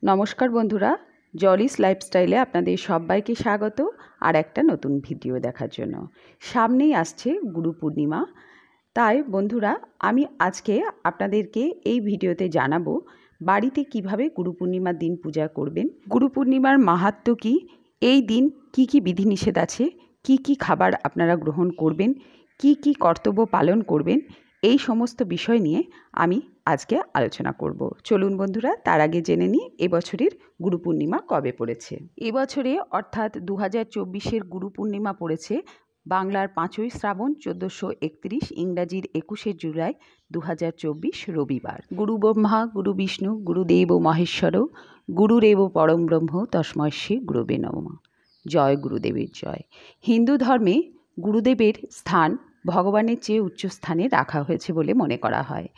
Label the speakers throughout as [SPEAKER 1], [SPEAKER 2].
[SPEAKER 1] নমস্কার বন্ধুরা, জলিস লাইফস্টাইলে আপনাদের সবাইকে স্বাগত আর একটা নতুন ভিডিও দেখার জন্য। সামনেই আসছে গুরু পূর্ণিমা, তাই বন্ধুরা আমি আজকে আপনাদেরকে এই ভিডিওতে জানাবো বাড়িতে কিভাবে গুরু পূর্ণিমার দিন পূজা করবেন, গুরু পূর্ণিমার মাহাত্ম্য কী, এই দিন কি কি বিধিনিষেধ আছে, কি কি খাবার আপনারা গ্রহণ করবেন, কি কি কর্তব্য পালন করবেন, এই সমস্ত বিষয় নিয়ে আমি আজকে আলোচনা করব। চলুন বন্ধুরা, তার আগে জেনে নিই এবছরের গুরু পূর্ণিমা কবে পড়েছে। এবছরে অর্থাৎ 2024-এর গুরু পূর্ণিমা পড়েছে বাংলার 5ই শ্রাবণ 1431, ইংরাজির 21শে জুলাই 2024 রবিবার। গুরু ব্রহ্মা গুরু বিষ্ণু গুরুদেব মহেশ্বর গুরুরেব পরম ব্রহ্ম তস্মৈ শ্রী গুরুবে নমঃ। জয় গুরুদেবের জয়। হিন্দু ধর্মে গুরুদেবের স্থান ভগবানের চেয়ে উচ্চ স্থানে রাখা হয়েছে বলে মনে করা হয়।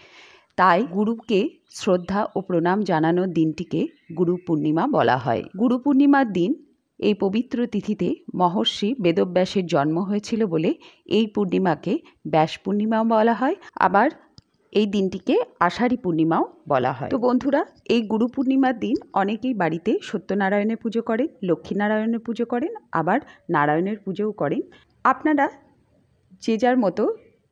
[SPEAKER 1] তাই গুরুকে শ্রদ্ধা ও প্রণাম জানানোর দিনটিকে গুরু পূর্ণিমা বলা হয়। গুরু পূর্ণিমার দিন এই পবিত্র তিথিতে মহর্ষি বেদব্যাসের জন্ম হয়েছিল বলে এই পূর্ণিমাকে ব্যাস পূর্ণিমাও বলা হয়, আবার এই দিনটিকে আষাঢ়ী পূর্ণিমাও বলা হয়। তো বন্ধুরা, এই গুরু পূর্ণিমার দিন অনেকেই বাড়িতে সত্যনারায়ণের পুজো করেন, লক্ষ্মীনারায়ণের পুজো করেন, আবার নারায়ণের পুজোও করেন। আপনারা যে যার মতো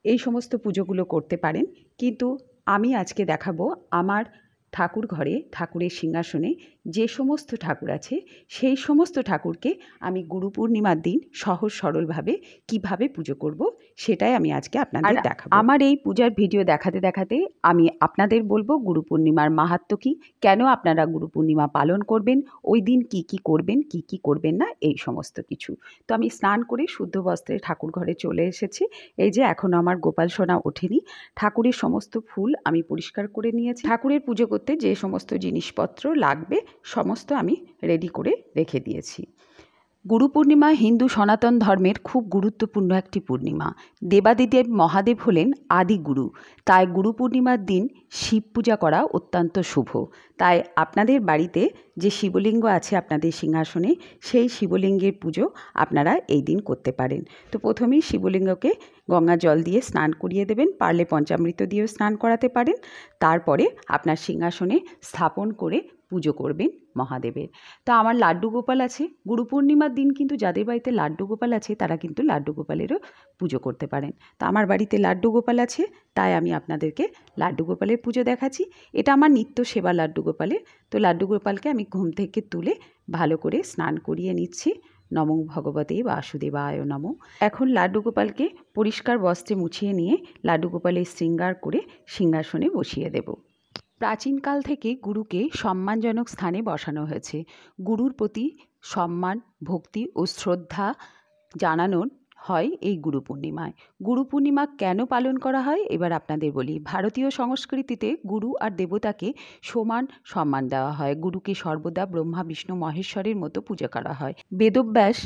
[SPEAKER 1] এই সমস্ত পুজোগুলো করতে পারেন, কিন্তু আমি আজকে দেখাবো আমার ঠাকুর ঘরে ঠাকুরের সিংহাসনে যে সমস্ত ঠাকুর আছে সেই সমস্ত ঠাকুরকে আমি গুরু পূর্ণিমার দিন সহজ সরলভাবে কিভাবে পুজো করব সেটাই আমি আজকে আপনাদের দেখাবো। আমার এই পূজার ভিডিও দেখাতে দেখাতে আমি আপনাদের বলবো গুরু পূর্ণিমার মাহাত্ম্য কী, কেন আপনারা গুরু পূর্ণিমা পালন করবেন, ওই দিন কি কি করবেন কি কি করবেন না, এই সমস্ত কিছু। তো আমি স্নান করে শুদ্ধ বস্ত্রে ঠাকুর ঘরে চলে এসেছি। এই যে এখনও আমার গোপাল সোনা ওঠেনি। ঠাকুরের সমস্ত ফুল আমি পরিষ্কার করে নিয়েছি। ঠাকুরের পুজো করতে যে সমস্ত জিনিসপত্র লাগবে সমস্ত আমি রেডি করে রেখে দিয়েছি। গুরু পূর্ণিমা হিন্দু সনাতন ধর্মের খুব গুরুত্বপূর্ণ একটি পূর্ণিমা। দেবাদিদেব মহাদেব হলেন আদি গুরু, তাই গুরু পূর্ণিমার দিন শিব পূজা করা অত্যন্ত শুভ। তাই আপনাদের বাড়িতে যে শিবলিঙ্গ আছে আপনাদের সিংহাসনে, সেই শিবলিঙ্গের পুজো আপনারা এই দিন করতে পারেন। তো প্রথমেই শিবলিঙ্গকে গঙ্গা জল দিয়ে স্নান করিয়ে দেবেন, পারলে পঞ্চামৃত দিয়েও স্নান করাতে পারেন। তারপরে আপনার সিংহাসনে স্থাপন করে পুজো করবেন মহাদেবের। তো আমার লাড্ডু গোপাল আছে, গুরু পূর্ণিমার দিন কিন্তু যাদের বাড়িতে লাড্ডু গোপাল আছে তারা কিন্তু লাড্ডু গোপালেরও পুজো করতে পারেন। তো আমার বাড়িতে লাড্ডু গোপাল আছে, তাই আমি আপনাদেরকে লাড্ডু গোপালের পুজো দেখাচ্ছি। এটা আমার নিত্য সেবা লাড্ডু গোপালের। তো লাড্ডু গোপালকে আমি ঘুম থেকে তুলে ভালো করে স্নান করিয়ে নিচ্ছি। নমো ভগবতে বাসুদেবায় নমঃ। এখন লাড্ডু গোপালকে পরিষ্কার বস্ত্রে মুছিয়ে নিয়ে লাড্ডু গোপালের শৃঙ্গার করে সিংহাসনে বসিয়ে দেব। প্রাচীনকাল থেকে গুরুকে সম্মানজনক স্থানে বসানো হয়েছে। গুরুর প্রতি সম্মান, ভক্তি ও শ্রদ্ধা জানানোর হয় এই গুরু পূর্ণিমায়। গুরু পূর্ণিমা কেন পালন করা হয় এবার আপনাদের বলি। ভারতীয় সংস্কৃতিতে গুরু আর দেবতাকে সমান সম্মান দেওয়া হয়। গুরুকে সর্বদা ব্রহ্মা বিষ্ণু মহেশ্বরের মতো পূজা করা হয়। বেদব্যাস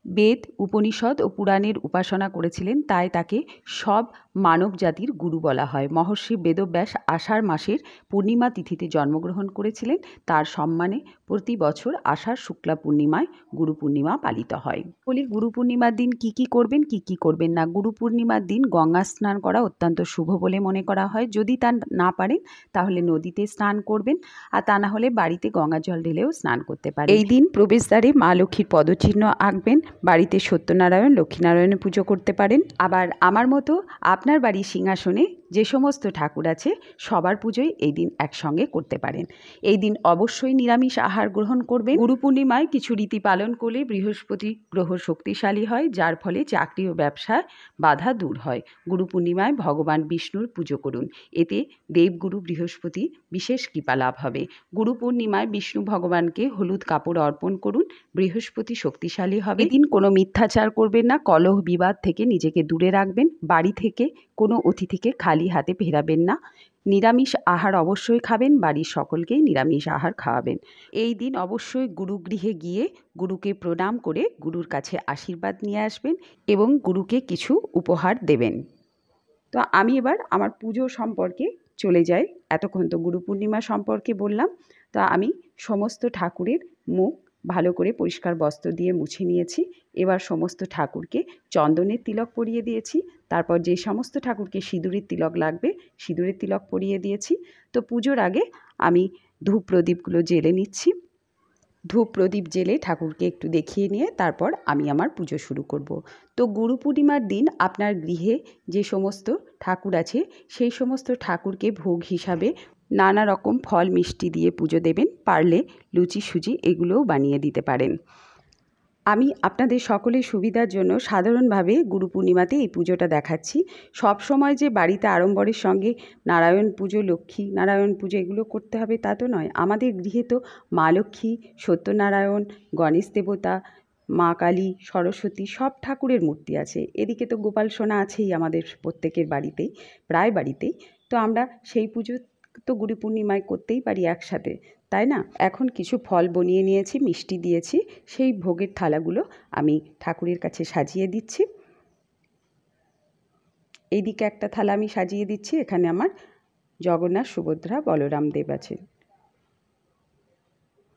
[SPEAKER 1] বেদ, উপনিষদ ও পুরাণের উপাসনা করেছিলেন, তাই তাকে সব মানব জাতির গুরু বলা হয়। মহর্ষি বেদব্যাস আষাঢ় মাসের পূর্ণিমা তিথিতে জন্মগ্রহণ করেছিলেন। তার সম্মানে প্রতি বছর আষাঢ় শুক্লা পূর্ণিমায় গুরু পূর্ণিমা পালিত হয়। বলি গুরু পূর্ণিমার দিন কি কি করবেন কি কি করবেন না। গুরু পূর্ণিমার দিন গঙ্গা স্নান করা অত্যন্ত শুভ বলে মনে করা হয়। যদি তা না পারেন তাহলে নদীতে স্নান করবেন, আর তা না হলে বাড়িতে গঙ্গা জল ঢেলেও স্নান করতে পারেন। এই দিন প্রবেশদ্বারে মা লক্ষ্মীর পদচিহ্ন আঁকবেন। বাড়িতে সত্যনারায়ণ লক্ষ্মীনারায়ণের পুজো করতে পারেন। আবার আমার মতো আপনার বাড়ির সিংহাসনে যে সমস্ত ঠাকুর আছে সবার পুজোই এই দিন একসঙ্গে করতে পারেন। এই দিন অবশ্যই নিরামিষ আহার গ্রহণ করবেন। গুরু পূর্ণিমায় কিছু রীতি পালন করলে বৃহস্পতি গ্রহ শক্তিশালী হয়, যার ফলে চাকরি ও ব্যবসায় বাধা দূর হয়। গুরু পূর্ণিমায় ভগবান বিষ্ণুর পুজো করুন, এতে দেবগুরু বৃহস্পতি বিশেষ কৃপা লাভ হবে। গুরু পূর্ণিমায় বিষ্ণু ভগবানকে হলুদ কাপড় অর্পণ করুন, বৃহস্পতি শক্তিশালী হবে। এদিন কোনো মিথ্যাচার করবেন না, কলহ বিবাদ থেকে নিজেকে দূরে রাখবেন। বাড়ি থেকে কোনো অতিথিকে খালি হাতে ফেরাবেন না। নিরামিষ আহার অবশ্যই খাবেন, বাড়ির সকলকেই নিরামিষ আহার খাওয়াবেন। এই দিন অবশ্যই গুরুগৃহে গিয়ে গুরুকে প্রণাম করে গুরুর কাছে আশীর্বাদ নিয়ে আসবেন এবং গুরুকে কিছু উপহার দেবেন। তো আমি এবার আমার পুজো সম্পর্কে চলে যাই। এতক্ষণ তো গুরু পূর্ণিমা সম্পর্কে বললাম। তা আমি সমস্ত ঠাকুরের মুখ ভালো করে পরিষ্কার বস্ত্র দিয়ে মুছে নিয়েছি। এবার সমস্ত ঠাকুরকে চন্দনের তিলক পরিয়ে দিয়েছি। তারপর যে সমস্ত ঠাকুরকে সিঁদুরের তিলক লাগবে সিঁদুরের তিলক পরিয়ে দিয়েছি। তো পুজোর আগে আমি ধূপ প্রদীপগুলো জ্বেলে নিচ্ছি। ধূপ প্রদীপ জ্বেলে ঠাকুরকে একটু দেখিয়ে নিয়ে তারপর আমি আমার পুজো শুরু করব। তো গুরু পূর্ণিমার দিন আপনার গৃহে যে সমস্ত ঠাকুর আছে সেই সমস্ত ঠাকুরকে ভোগ হিসাবে নানা রকম ফল মিষ্টি দিয়ে পুজো দেবেন। পারলে লুচি সুজি এগুলোও বানিয়ে দিতে পারেন। আমি আপনাদের সকলের সুবিধার জন্য সাধারণভাবে গুরু পূর্ণিমাতে এই পুজোটা দেখাচ্ছি। সব সময় যে বাড়িতে আড়ম্বরের সঙ্গে নারায়ণ পুজো, লক্ষ্মী নারায়ণ পুজো এগুলো করতে হবে তা তো নয়। আমাদের গৃহে তো মা লক্ষ্মী, সত্যনারায়ণ, গণেশ দেবতা, মা কালী, সরস্বতী সব ঠাকুরের মূর্তি আছে। এদিকে তো গোপাল সোনা আছেই আমাদের প্রত্যেকের বাড়িতেই, প্রায় বাড়িতেই। তো আমরা সেই পুজো তো গুরু পূর্ণিমায় করতেই পারি একসাথে, তাই না? এখন কিছু ফল বনিয়ে নিয়েছি, মিষ্টি দিয়েছি, সেই ভোগের থালাগুলো আমি ঠাকুরের কাছে সাজিয়ে দিচ্ছি। এইদিকে একটা থালা আমি সাজিয়ে দিচ্ছি, এখানে আমার জগন্নাথ, সুভদ্রা, বলরাম দেব আছে।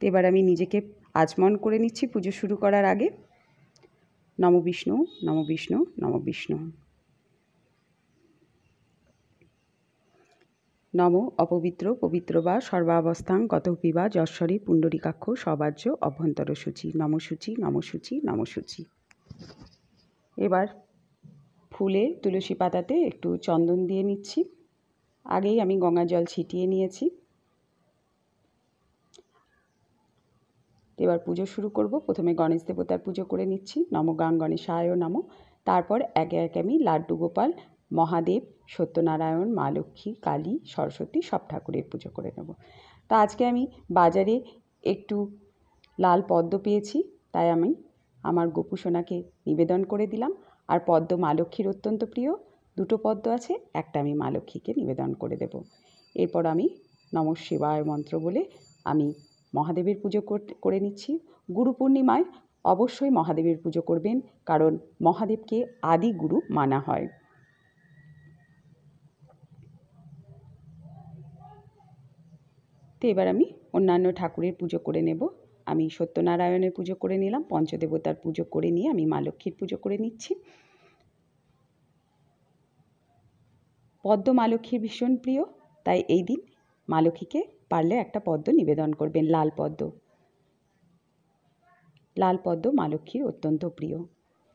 [SPEAKER 1] এবার আমি নিজেকে আচমন করে নিচ্ছি পুজো শুরু করার আগে। নম বিষ্ণু, নম বিষ্ণু, নম বিষ্ণু। নম অপবিত্র পবিত্র বা সর্বাবস্থাং গতপি বা যশ্বরী পুণ্ডরীকাক্ষ সবাজ্য অভ্যন্তর সূচি। নম সূচি, নম সূচি, নম সূচি। এবার ফুলে তুলসী পাতাতে একটু চন্দন দিয়ে নিচ্ছি। আগেই আমি গঙ্গা জল ছিটিয়ে নিয়েছি। এবার পুজো শুরু করব। প্রথমে গণেশ দেবতার পুজো করে নিচ্ছি। নম গাং গণেশায় নম। তারপর একে একে আমি লাড্ডু গোপাল, মহাদেব, সত্যনারায়ণ, মা লক্ষ্মী, কালী, সরস্বতী সব ঠাকুরের পুজো করে নেব। তা আজকে আমি বাজারে একটু লাল পদ্ম পেয়েছি, তাই আমি আমার গোপু সোনাকে নিবেদন করে দিলাম। আর পদ্ম মা লক্ষ্মীর অত্যন্ত প্রিয়, দুটো পদ্ম আছে, একটা আমি মা লক্ষ্মীকে নিবেদন করে দেব। এরপর আমি নমঃ শিবায় মন্ত্র বলে আমি মহাদেবের পুজো করে নিচ্ছি। গুরু পূর্ণিমায় অবশ্যই মহাদেবের পুজো করবেন, কারণ মহাদেবকে আদি গুরু মানা হয়। তো এবার আমি অন্যান্য ঠাকুরের পুজো করে নেব। আমি সত্যনারায়ণের পুজো করে নিলাম, পঞ্চদেবতার পুজো করে নিয়ে আমি মা লক্ষ্মীর পুজো করে নিচ্ছি। পদ্ম মা লক্ষ্মীর ভীষণ প্রিয়, তাই এই দিন মা লক্ষ্মীকে পারলে একটা পদ্ম নিবেদন করবেন, লাল পদ্ম। লাল পদ্ম মা লক্ষ্মীর অত্যন্ত প্রিয়।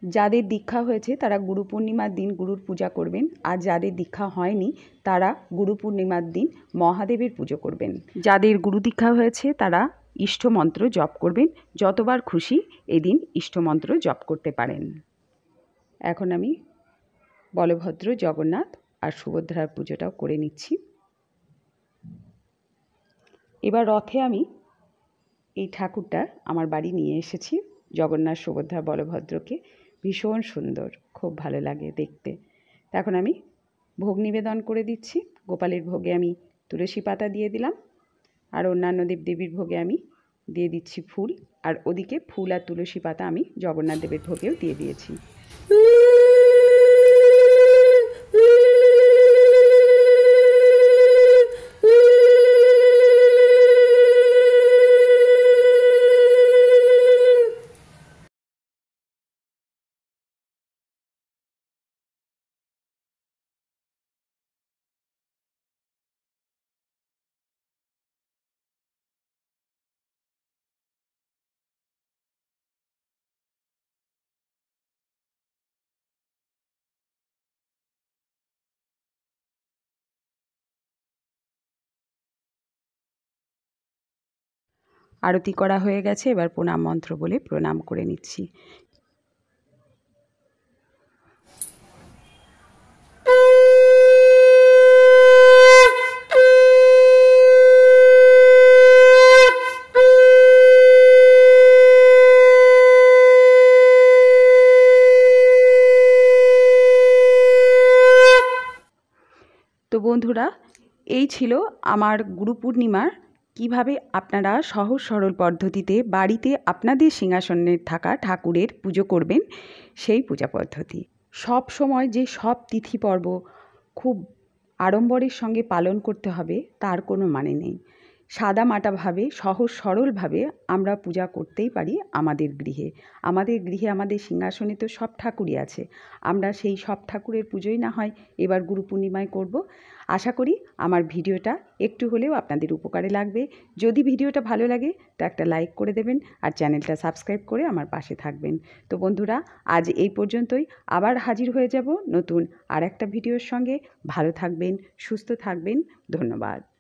[SPEAKER 1] যাদের দীক্ষা হয়েছে তারা গুরু পূর্ণিমার দিন গুরুর পূজা করবেন, আর যাদের দীক্ষা হয়নি তারা গুরু পূর্ণিমার দিন মহাদেবের পুজো করবেন। যাদের গুরু দীক্ষা হয়েছে তারা ইষ্টমন্ত্র জপ করবেন, যতবার খুশি এদিন ইষ্টমন্ত্র জপ করতে পারেন। এখন আমি বলভদ্র, জগন্নাথ আর সুভদ্রার পুজোটাও করে নিচ্ছি। এবার রথে আমি এই ঠাকুরটা আমার বাড়ি নিয়ে এসেছি, জগন্নাথ, সুভদ্রা, বলভদ্রকে। ভীষণ সুন্দর, খুব ভালো লাগে দেখতে। এখন আমি ভোগ নিবেদন করে দিচ্ছি। গোপালের ভোগে আমি তুলসী পাতা দিয়ে দিলাম, আর অন্যান্য দেবদেবীর ভোগে আমি দিয়ে দিচ্ছি ফুল। আর ওদিকে ফুল আর তুলসী পাতা আমি জগন্নাথ দেবের ভোগেও দিয়ে দিয়েছি। আরতি করা হয়ে গেছে, এবার প্রণাম মন্ত্র বলে প্রণাম করে নিচ্ছি। তো বন্ধুরা, এই ছিল আমার গুরু পূর্ণিমার কীভাবে আপনারা সহজ সরল পদ্ধতিতে বাড়িতে আপনাদের সিংহাসনে থাকা ঠাকুরের পুজো করবেন সেই পূজা পদ্ধতি। সব সময় যে সব তিথি পর্ব খুব আড়ম্বরের সঙ্গে পালন করতে হবে তার কোনো মানে নেই। সাদামাটাভাবে সহজ সরলভাবে আমরা পূজা করতেই পারি আমাদের গৃহে। আমাদের গৃহে আমাদের সিংহাসনে তো সব ঠাকুরই আছে, আমরা সেই সব ঠাকুরের পুজোই না হয় এবার গুরু পূর্ণিমায় করব। আশা করি আমার ভিডিওটা একটু হলেও আপনাদের উপকারে লাগবে। যদি ভিডিওটা ভালো লাগে তো একটা লাইক করে দেবেন আর চ্যানেলটা সাবস্ক্রাইব করে আমার পাশে থাকবেন। তো বন্ধুরা, আজ এই পর্যন্তই। আবার হাজির হয়ে যাব নতুন আর একটা ভিডিওর সঙ্গে। ভালো থাকবেন, সুস্থ থাকবেন। ধন্যবাদ।